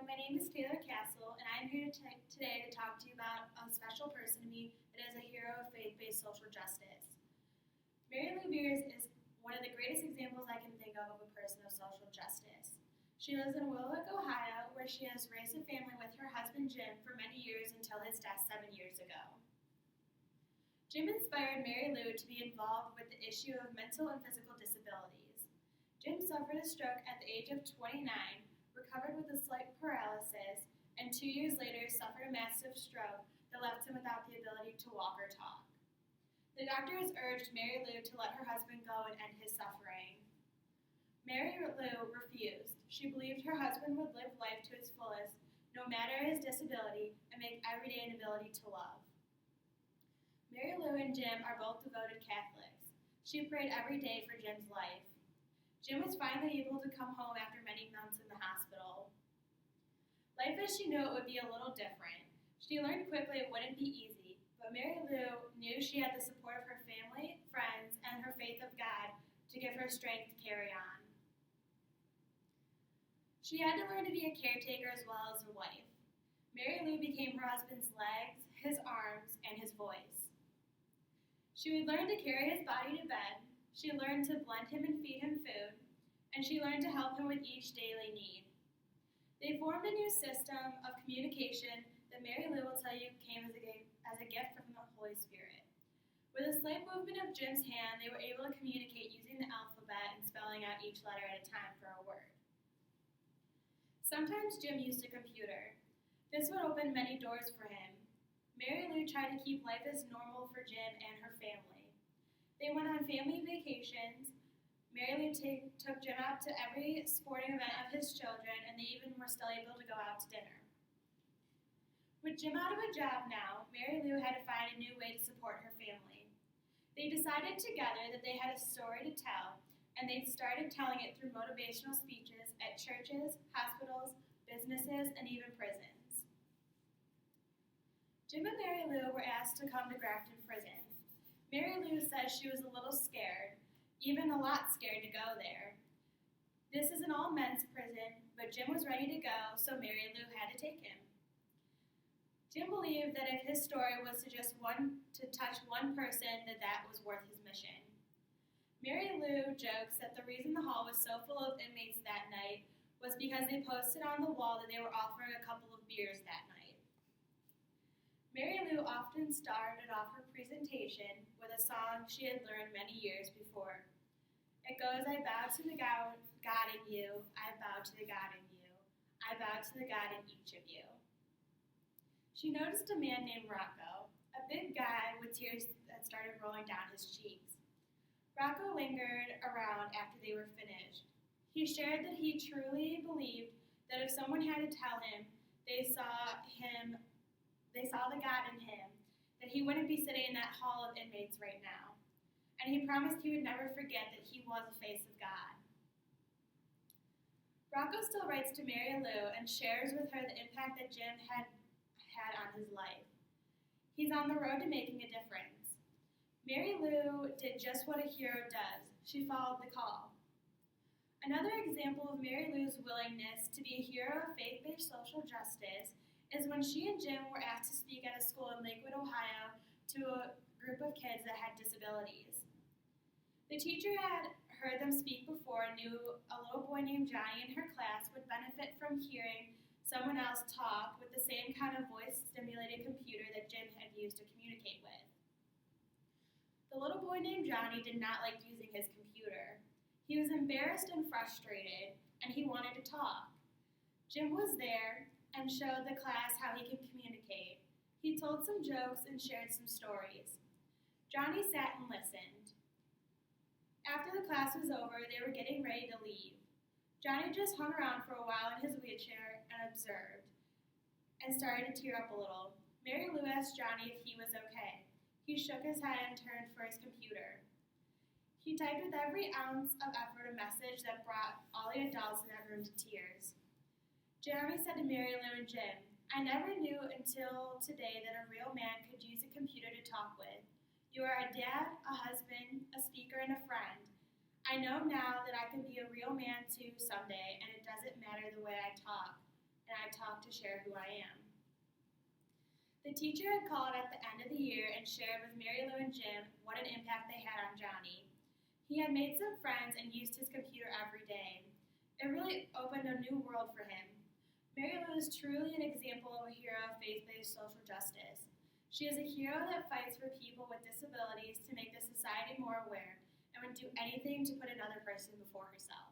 my name is Taylor Castle, and I'm here today to talk to you about a special person to me that is a hero of faith-based social justice. Mary Lou Beers is one of the greatest examples I can think of a person of social justice. She lives in Willowick, Ohio, where she has raised a family with her husband Jim for many years until his death 7 years ago. Jim inspired Mary Lou to be involved with the issue of mental and physical disabilities. Jim suffered a stroke at the age of 29, recovered with a slight paralysis, and 2 years later suffered a massive stroke that left him without the ability to walk or talk. The doctors urged Mary Lou to let her husband go and end his suffering. Mary Lou refused. She believed her husband would live life to its fullest, no matter his disability, and make every day an ability to love. Mary Lou and Jim are both devoted Catholics. She prayed every day for Jim's life. Jim was finally able to come home after many months in the hospital. Life as she knew it would be a little different. She learned quickly it wouldn't be easy, but Mary Lou knew she had the support of her family, friends, and her faith of God to give her strength to carry on. She had to learn to be a caretaker as well as a wife. Mary Lou became her husband's legs, his arms, and his voice. She would learn to carry his body to bed. She learned to blend him and feed him food, and she learned to help him with each daily need. They formed a new system of communication that Mary Lou will tell you came as a gift from the Holy Spirit. With a slight movement of Jim's hand, they were able to communicate using the alphabet and spelling out each letter at a time for a word. Sometimes Jim used a computer. This would open many doors for him. Mary Lou tried to keep life as normal for Jim and her family. They went on family vacations. Mary Lou took Jim out to every sporting event of his children, and they even were still able to go out to dinner. With Jim out of a job now, Mary Lou had to find a new way to support her family. They decided together that they had a story to tell, and they started telling it through motivational speeches at churches, hospitals, businesses, and even prisons. Jim and Mary Lou were asked to come to Grafton Prison. Mary Lou says she was a little scared, even a lot scared to go there. This is an all-men's prison, but Jim was ready to go, so Mary Lou had to take him. Jim believed that if his story was to touch one person, that was worth his mission. Mary Lou jokes that the reason the hall was so full of inmates that night was because they posted on the wall that they were offering a couple of beers that night. Mary Lou often started off her presentation with a song she had learned many years before. It goes, I bow to the God in you, I bow to the God in you, I bow to the God in each of you. She noticed a man named Rocco, a big guy with tears that started rolling down his cheeks. Rocco lingered around after they were finished. He shared that he truly believed that if someone had to tell him they saw the God in him, that he wouldn't be sitting in that hall of inmates right now. And he promised he would never forget that he was the face of God. Rocco still writes to Mary Lou and shares with her the impact that Jim had on his life. He's on the road to making a difference. Mary Lou did just what a hero does. She followed the call. Another example of Mary Lou's willingness to be a hero of faith-based social justice is when she and Jim were asked to speak at a school in Lakewood, Ohio, to a group of kids that had disabilities. The teacher had heard them speak before and knew a little boy named Johnny in her class would benefit from hearing someone else talk with the same kind of voice-stimulated computer that Jim had used to communicate with. The little boy named Johnny did not like using his computer. He was embarrassed and frustrated, and he wanted to talk. Jim was there and showed the class how he could communicate. He told some jokes and shared some stories. Johnny sat and listened. After the class was over, they were getting ready to leave. Johnny just hung around for a while in his wheelchair and observed, and started to tear up a little. Mary Lou asked Johnny if he was okay. He shook his head and turned for his computer. He typed with every ounce of effort a message that brought all the adults in that room to tears. Jeremy said to Mary Lou and Jim, I never knew until today that a real man could use a computer to talk with. You are a dad, a husband, a speaker, and a friend. I know now that I can be a real man too someday, and it doesn't matter the way I talk. and I talked to share who I am. The teacher had called at the end of the year and shared with Mary Lou and Jim what an impact they had on Johnny. He had made some friends and used his computer every day. It really opened a new world for him. Mary Lou is truly an example of a hero of faith-based social justice. She is a hero that fights for people with disabilities to make the society more aware and would do anything to put another person before herself.